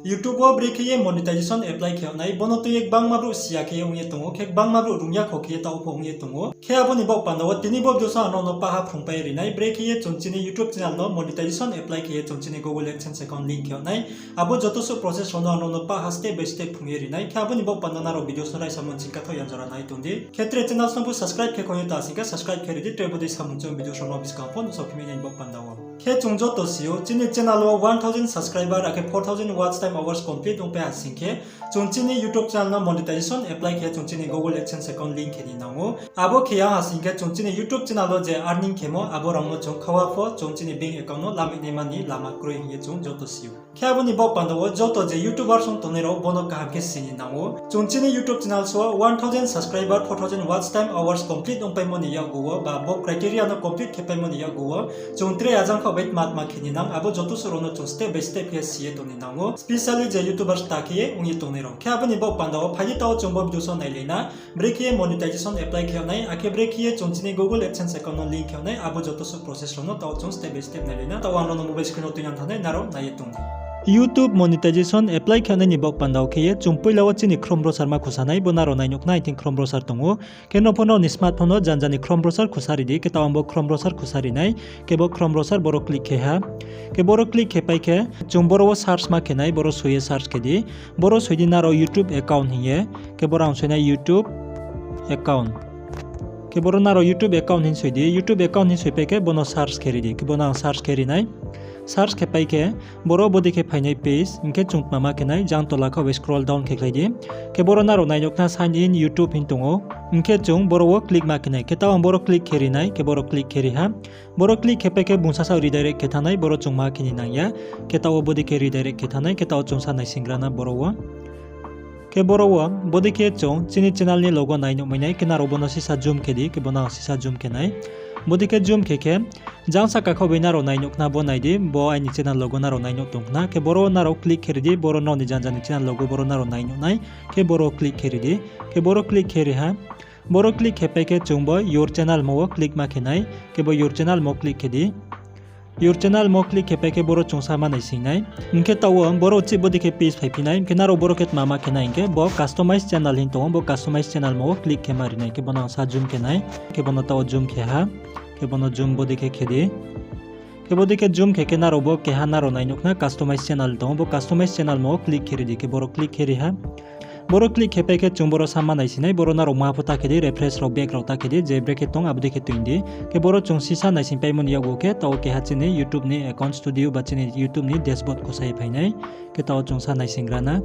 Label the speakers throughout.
Speaker 1: YouTube o brekhe monetization apply kheyaoh bono tu ek bang mabru sia kheyaoh nge tongo khek bang mabru rungya khokhe ta upong nge tongo kheyaboni bok pandawo tini bok dosa no no paha Phrung pai rinai brekhe chonchini YouTube channel no monetization apply kheye chonchini Google AdSense account link kheyaoh abo joto su process no no paha step by step phunge rinai kheyaboni bok pandana ro video sorai samon chingka tho yanjora nai tondi khetre channel sampu subscribe khe khoye ta singa subscribe khe redi trebodi samon chong video sono biskang pon so phimi bok pandawo khe chungjo to sio chini channel o 1000 subscriber ake 4000 watch time hours complete ong pe asingke chonchini YouTube channel no monetization apply khe chonchini Google AdSense account link kheni nango abo kheya asingke chonchini YouTube channel lo je earning khemo abo rangno chong khawa pho chonchini bank account no lami nemani lama kroi hinge chung joto sio khyaboni bok pandawo joto je YouTuber song tonero bono kaham ke sini nango chonchini YouTube channel so 1000 subscriber 4000 watch time hours complete ong pe moni ya go ba bo criteria no complete khe pe moni ya go chontre ajang wait mat kheni nang abo joto sorono chung step by step he sie toni nango specially je YouTubers takiye ungi tonero khyaboni bok pandawo phaji taw chongbo video so nailena brekhe monetization apply khyonai ake brekhe chonchini Google AdSense account no link khyonai abo joto so process rono taw chung step by step nailena taw ano no mobile screen otu yan thane naro naye tong YouTube monetization apply khyonai ni bok pandaw kheye chungpuilawo chini Chrome browser ma khusanai bonaro nainok na iting Chrome browser tongo keno phono ni smartphone no janjani Chrome browser khusari di ke tawambo Chrome browser khusari nai ke bo Chrome browser boro click khe ha ke boro click khe pai khe chungboro search ma khenai boro suye search ke di boro suidi naro YouTube account hiye ke boro ang suina YouTube account ke boro naro YouTube account hin suidi YouTube account hin suipe ke bono search kheri di ke bono search kheri nai search ke pai ke boro bodi ke phainai page inke chung mama ke nai jang tola kha scroll down ke khlai di ke boro naro nai nok na sign in YouTube hin tongo inke chung boro wo click ma ke nai ke taw boro click kheri nai ke boro click kheri ha boro click ke pe ke bungsa sa redirect ke thanai boro chung ma ke ni nang ya ke taw bodi ke redirect ke thanai ke taw chung sa nai singrana boro wo ke boro wo bodi ke chung chini channel ni logo nai no mainai ke naro bono sisa zoom ke di ke bona sisa zoom ke nai bodi ke zoom ke jang sa ka khobai naro nai nok na bo nai di bo ai ni channel logo naro nai nok tong na ke boro naro click kheri di boro no ni janjani channel logo boro naro nai no nai ke boro click kheri di ke boro click kheri ha boro click he pe ke chung bo your channel mo click ma khenai ke bo your channel mo click ke di your channel mo click ke pe ke boro chung sa ma nai sinai inke tawo boro chi bodi ke page phai pinai ke naro boro ket mama khenai ke bo customize channel hin to bo customize channel mo click ke mari nai ke bona sa zoom ke nai ke bona taw zoom ke ha ke bono zoom bodi ke khedi ke bodi ke zoom ke naro bo ke ha naro nai nok na customize channel to bo customize channel mo click kheri di ke boro click kheri ha boro click ke pe ke chung boro sama nai sinai boro naro ma phuta ke di refresh ro back ro ta ke di je break tong abdi ke tuindi ke boro chung sisa nai sin paimon yago ke taw ke ha chini YouTube ni account studio ba chini YouTube ni dashboard ko sai phainai ke taw chung sa nai singrana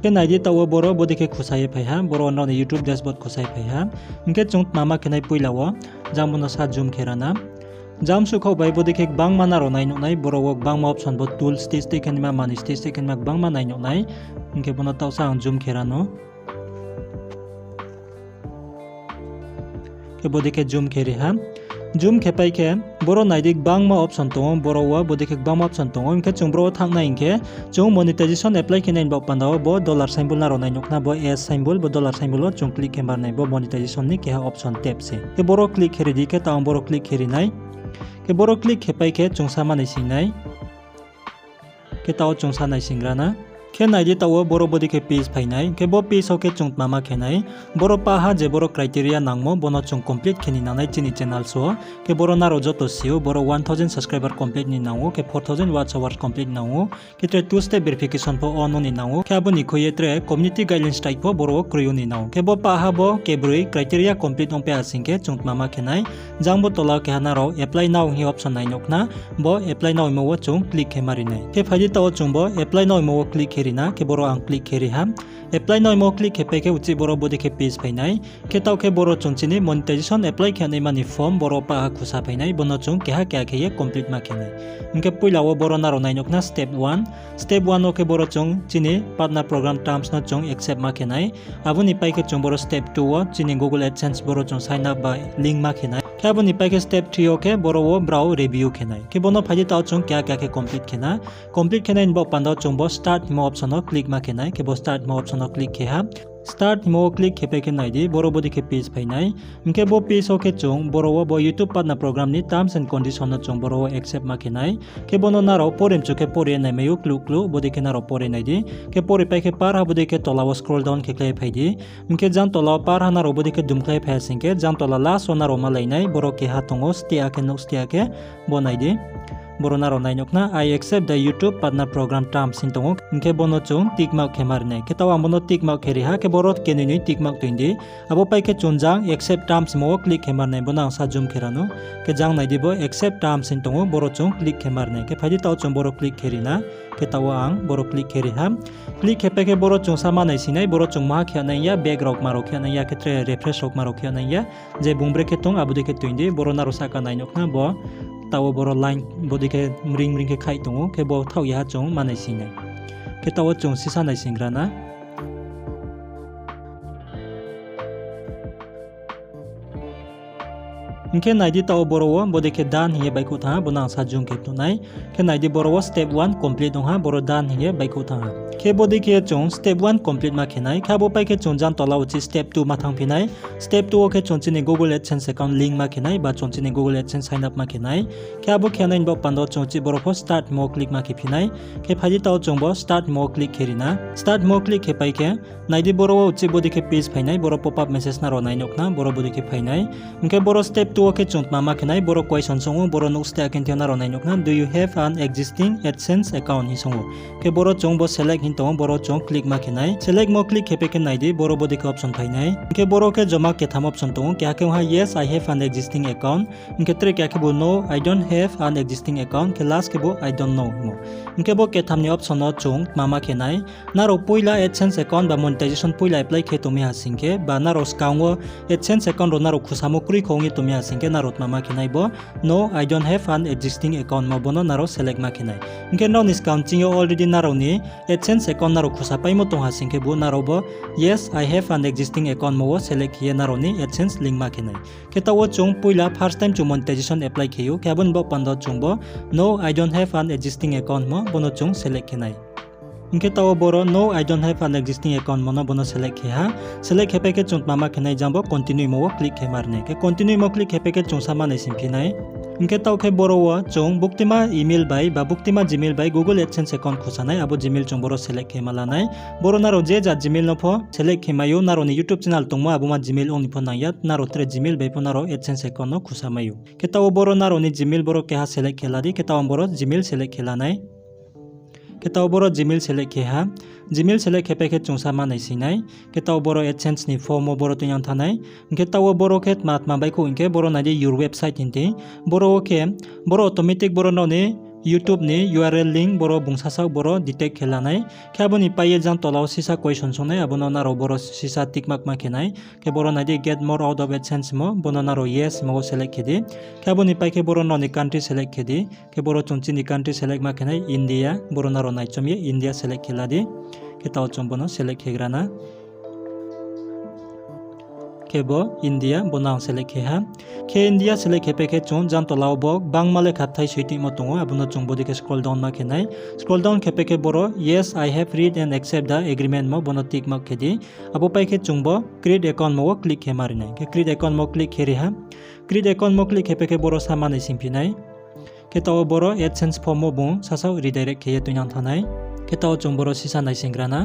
Speaker 1: ke naidi tawo boro bodi ke khusai phai ha boro no ni YouTube dashboard khusai phai ha inke chung mama kenai puilawo jambuno sa zoom kherana jam su khau bai bodi ke bang mana ro nai no nai boro wok bang ma option bo tool stage te ken ma mani stage te ken ma bang ma nai no nai inke bono taw sa zoom kherano ke bodi ke zoom kheri ha zoom ke pai ke boro naidik bang ma option to boro wa bodi ke bang ma option to inke chung bro thang na inke chung monetization apply ke nain ba pandaw bo dollar symbol na ro nai nok na bo s symbol bo dollar symbol chung click ke bar nai bo monetization ni ke ha option tap se ke boro click kheri di ke taw boro click kheri nai ke boro click ke pai ke chung sa ma nai sinai ke taw chung sa nai singrana ke naidi tawo boro bodi ke page phainai ke bo page ho ke chung mama khenai boro paha je boro criteria nangmo bono chung complete kheni nanai chini channel so ke boro naro joto sio boro 1000 subscriber complete ni nango ke 4000 watch hours complete nango ke tre two step verification po on ni nango ke aboni khoye tre community guidelines type po boro kroyo ni nango ke bo paha bo ke broi criteria complete on pe asing ke chung mama khenai jangbo tola ke hanaro apply now hi option nai nokna bo apply now mo chung click ke mari nai ke phaji taw chung bo apply now mo click na ke boro ang click kheri ha apply now mo click ke pe ke uchi boro bodi ke page phainai ke taw ke boro chungchini monetization apply khane mani form boro pa khusa phainai bono chung ke ha kya ke complete ma khenai inke puila wo boro naro nai nokna step 1 o ke boro chung chini partner program terms na chung accept ma khenai abuni pai ke chung boro step 2 o chini Google AdSense boro chung sign up by link ma khenai ke abuni pai ke step 3 o ke boro wo brow review khenai ke bono phaji taw chung kya ke complete khena in bo pandaw chung bo start mo option o click ma khenai ke bo start mo option o click ke ha Start mo click kepe ke naidi boro bodi ke page phainai inke bo page oke chung boro bo YouTube partner program ni terms and condition na chung boro accept ma kenai ke bono naro porem chu ke pore nai mayu klu bodi ke naro pore naidi ke pore pai ke par ha bodi ke tola scroll down ke klai phaidi inke jan tola par ha naro bodi ke dum klai phai singke jan tola last onaro malai nai boro ke ha tongo stia ke bo naidi boro naro nainokna I accept the YouTube partner program terms in tongo inke bono chung tick mark ke marne ke tawa bono tick mark ke riha ke boro ke ni tick mark tuindi abo pai ke chunjang accept terms mo click ke marne bona sa zoom kerano ke jang nai dibo accept terms in tongo boro chung click ke marne ke phadi taw chung boro click kerina ke tawa ang boro click keriha click ke ke boro chung sama nai sinai boro chung ma khya nai ya background maro khya nai ya ke tre refresh ok maro khya nai ya je bumbre ke tong abu de ke tuindi boro naro saka nainokna bo tawo boro line bodi ke ring ke khai tongo ke bo thau ya chung manai sinai ke tawo chung sisa nai singrana inke naidi tawo boro bodi ke dan hiye bai ko tha bonang sa jung ke tunai ke naidi boro step 1 complete dong ha boro dan hiye bai ko tha ke bodi ke chung step 1 complete ma khenai khabo pai ke chung jan tola uchi step 2 ma thang phinai step 2 ke chung chini Google AdSense account link ma khenai ba chung chini Google AdSense sign up ma khenai khabo khenain bo pando chung chi boro ko start mo click ma ke phinai ke phaji taw chung bo start mo click kerina start mo click ke pai ke naidi boro uchi bodi ke page phainai boro pop up message na ro nai nokna boro bodi ke phainai inke boro step 2 ke chung mama khenai boro question songo boro nok sta ken thena ro nai nokna do you have an existing AdSense account hi songo ke boro chung bo select tong boro chong click ma khenai select mo click hepe ke naidi boro bodi ke option phainai inke boro ke joma ke tham option tong kya ke ha yes I have an existing account inke tre kya ke bo no I don't have an existing account ke last ke bo I don't know mo inke bo ke tham ni option no chung mama khenai naro poila AdSense account ba monetization poila apply ke tomi hasingke ba naro skango AdSense account ro naro khusamo kuri khongi tomi hasingke naro mama khenai bo no I don't have an existing account mo bono naro select ma khenai inke no nis counting already naro ni AdSense account naro khusa pai mo tong hasingke bu naro bo yes I have an existing account mo select ye naro ni AdSense link ma khenai keta wo chung puila first time chu monetization apply kheyo kabun bo pando chung bo no I don't have an existing account mo bono chung select khenai inke tawo boro no I don't have an existing account mono bono select kheha select hepe ke chung mama khenai jambo continue mo click ke marne ke continue mo click hepe ke chung sama nai simphinai inke taw ke boro wa chung buktima email bai ba buktima gmail bai Google AdSense account khusanai abo gmail chung boro select ke malanai boro naro je ja gmail no pho select ke mayo naro ni YouTube channel tongmo abuma gmail on ni pho nayat naro tre gmail bai pho naro AdSense account no khusamayo ke taw boro naro ni gmail boro ke ha select keladi ke taw boro gmail select kelanai ketaw boro gmail select keha gmail select hepe ke chungsa ma nai sinai ketaw boro AdSense ni form boro tunyang thanai ketaw boro ket mat ma bai ko inke boro nai your website inte boro ke boro automatic boro no ni YouTube ni URL link boro bungsasak boro detect kelanai khaboni paye jang tolaw sisa question sonai abono naro boro sisa tick mark ma kenai ke boro nai get more out of AdSense mo bono naro yes mo select kedi khaboni pai ke boro no ni country select kedi ke boro chunchi ni country select ma kenai India boro naro nai chomye India select keladi ke taw chombono select kegrana kebo India bonang select keha ke India select hepe ke chung jan tolaw bok bangmale khathai suiti mo tongo abono chung bodi ke scroll down ma kenai scroll down kepe ke boro yes I have read and accept the agreement mo bono tick mark kedi abo pai ke chung bo create account mo click ke marine ke create account mo click keri ha create account mo click hepe ke boro samane simpinai ke taw boro AdSense form mo bung sasaw redirect ke tunyang thanai ke taw chung boro sisa nai singrana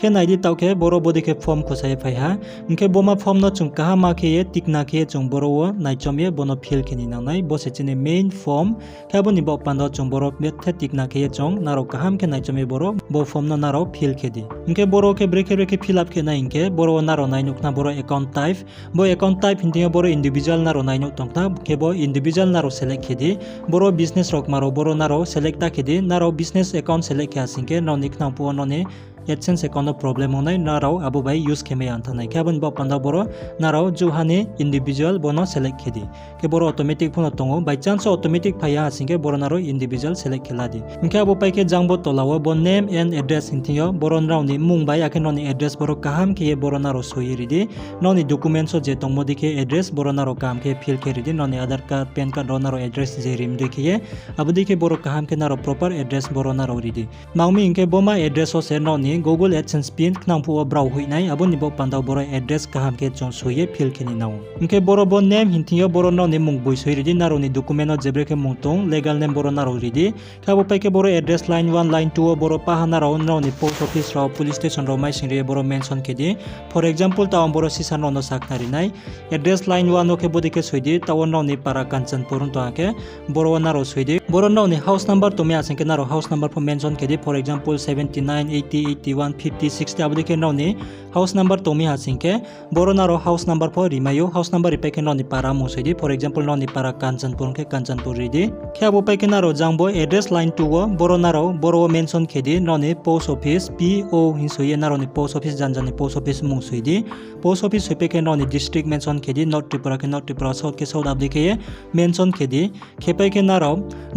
Speaker 1: ke naidi taw ke boro bodi ke form khosai phai ha inke boma form no chung kaha ma ke tikna ke chung boro wo nai chomye bono fill ke ni nanai bo se chine main form ka boni bo pando chung boro methe tikna ke chung naro kaham ke nai chomye boro bo form no naro fill ke di inke boro ke brekhe fill up ke na inke boro naro nai nukna boro account type bo account type hindi boro individual naro nai nuk tongta ke bo individual naro select ke di boro business rok maro boro naro select ta ke di naro business account select ke asingke no nikna pu no ne AdSense account no problem onai narao abo bai use keme anthanai kabon bo panda boro narao juhani individual bono select kedi ke boro automatic phono tongo by chance automatic phaya asingke boro naro individual select keladi inke abo pai ke jangbo tolawo bo name and address intiyo boro naro ni mung bai ake noni address boro kaham ke boro naro soyiridi noni documents je tongmodi ke address boro naro kam ke fill keridi noni Aadhaar card PAN card ro naro address je rimdi ke abodi ke boro kaham ke naro proper address boro naro ridi mangmi inke boma address o se noni ni Google AdSense pin knang pu brau huinai aboni bo pandau boro address kaham ke chon suye fill kini nau unke boro bo name hintingyo boro nau ni mung boi soi ridi naro ni document no jebre ke mung tong legal name boro naro ridi kabo pai ke boro address line 1 line 2 boro paha naro ni post office rao police station rao mai singre boro mention kedi for example taon boro sisa no saknari nai address line 1 no ke bodi ke soidi taon no ni para kanchanpur to ake boro naro soidi boro no ni house number to me asen ke naro house number po mention kedi for example 79 80 81 50 60 abodi ke no ni house number to me asen ke boro naro house number po rimayo house number ripe ke no ni para mo soidi for example no ni para kanchanpur ke kanchanpur ridi ke abo pai ke naro jangbo address line 2 go boro naro boro mention kedi no ni post office PO hinsoye naro ni post office janjani post office mung soidi post office ripe ke no ni district mention kedi not tripura ke not tripura south ke south abdi ke mention kedi kepai ke naro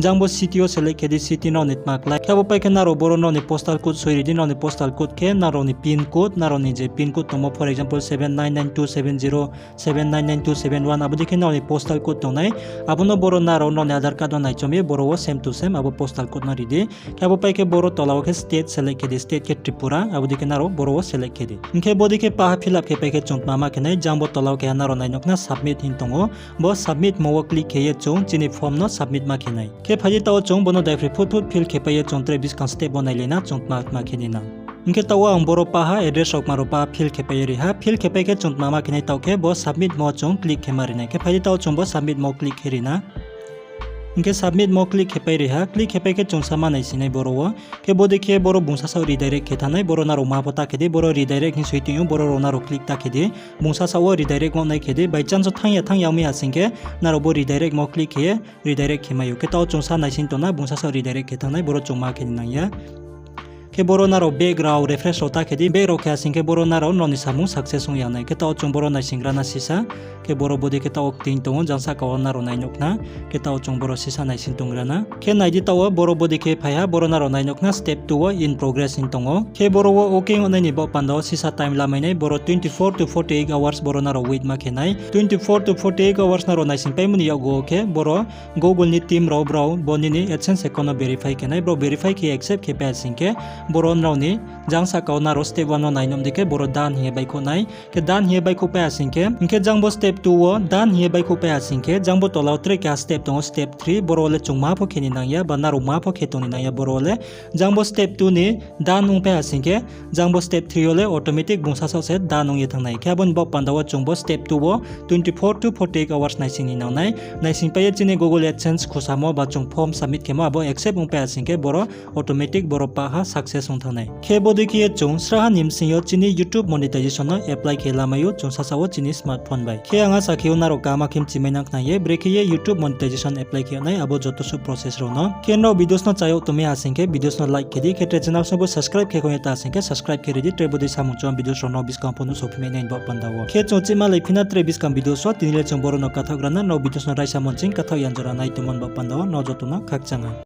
Speaker 1: jangbo CTO select kedi city no ni makla ke abo pai ke naro boro no ni postal code soidi no ni postal code ke naro ni pin code naro ni je pin code tomo for example 799270 799271 abdi ke no ni postal code to nai abono boro naro no ni aadhar card no nai chomi boro same to same abo postal code na ridi ke abo pai ke boro tolaw ke state select kedi state ke tripura abdi ke naro boro select kedi inke bodi ke paha fill up ke pai ke chong mama ke nai jambo tolaw ke naro nai nokna submit hin tongo bo submit mo click ke ye chong chini form no submit ma ke nai ke phaji taw chong bono dai free food fill ke pai ye chong tre bis kan step bonai lena chong ma ke ni na inke tawa ang boro paha address ok maro pa fill ke pai ri ha fill ke pai ke chong mama ke nai taw ke bo submit mo chong click ke mari nai ke phaji taw chong bo submit mo click ke ri na inke submit mo click hepai reha click hepai ke chongsa manai sinai boro ke bodi ke boro bungsa sa redirect ke thanai boro na roma pota ke de boro redirect hin soiting boro rona ro click ta ke de bungsa sa o redirect mo nai ke de by chance thang yaw mi asing ke na ro bo redirect mo click he redirect ke mayu ke taw chongsa nai sin to na bungsa sa redirect ke thanai boro chongma ke nang ya ke boro naro background refresh hota ke di background ke asing ke boro naro noni samung success ong yanai ke taw chong boro nai singrana sisa ke boro bodi ke taw ting tong jangsa ka naro nai nokna ke taw chong boro sisa nai sin tongrana ke nai di taw boro bodi ke phaya boro naro nai nokna step 2 in progress in tongo ke boro okay onai ni bo pando sisa time lamai nai boro 24 to 48 hours boro naro wait ma ke nai 24 to 48 hours naro nai sin payment ya go ke boro google ni team ro bro boni ni AdSense account verify ke nai bro verify ke accept ke pa asing ke boro nrauni jangsa ka naro step 1 no nai nom dike boro dan he bai ko nai ke dan he bai ko pa asing ke inke jangbo step 2 o dan he bai ko pa asing ke jangbo tolaw tre ka step tong step 3 boro le chungma pho kheni nang ya banaro ma pho khetoni nang ya boro le jangbo step 2 ni dan ung pa asing ke jangbo step 3 ole automatic bungsa sa se dan ung ye thang nai ke bon bo pandawa chungbo step 2 o 24 to 48 hours nai sing ni nang nai sing pa ye chine google AdSense khosamo ba chung form submit kemo abo accept ung pa asing ke boro automatic boro pa ha success song thanai ke bodi ki chung sraha nim singyo chini YouTube monetization no apply ke lamayo chung sasawo chini smartphone bai ke anga sakhiu naro kama kim chimena khna ye brekhe ye YouTube monetization apply ke nai abo joto su process ro no ke no videos no chayo tumi asing ke videos no like ke di ke channel so subscribe ke ko eta asing ke subscribe ke ri tre bodi samu chom videos ro no bis kamponu so phime nei ba pandawo ke chung chima lai phina tre bis kam videos so tinile chung boro no kathagrana no videos no raisa monching katha yanjora nai tumon ba pandawo no joto no khakchanga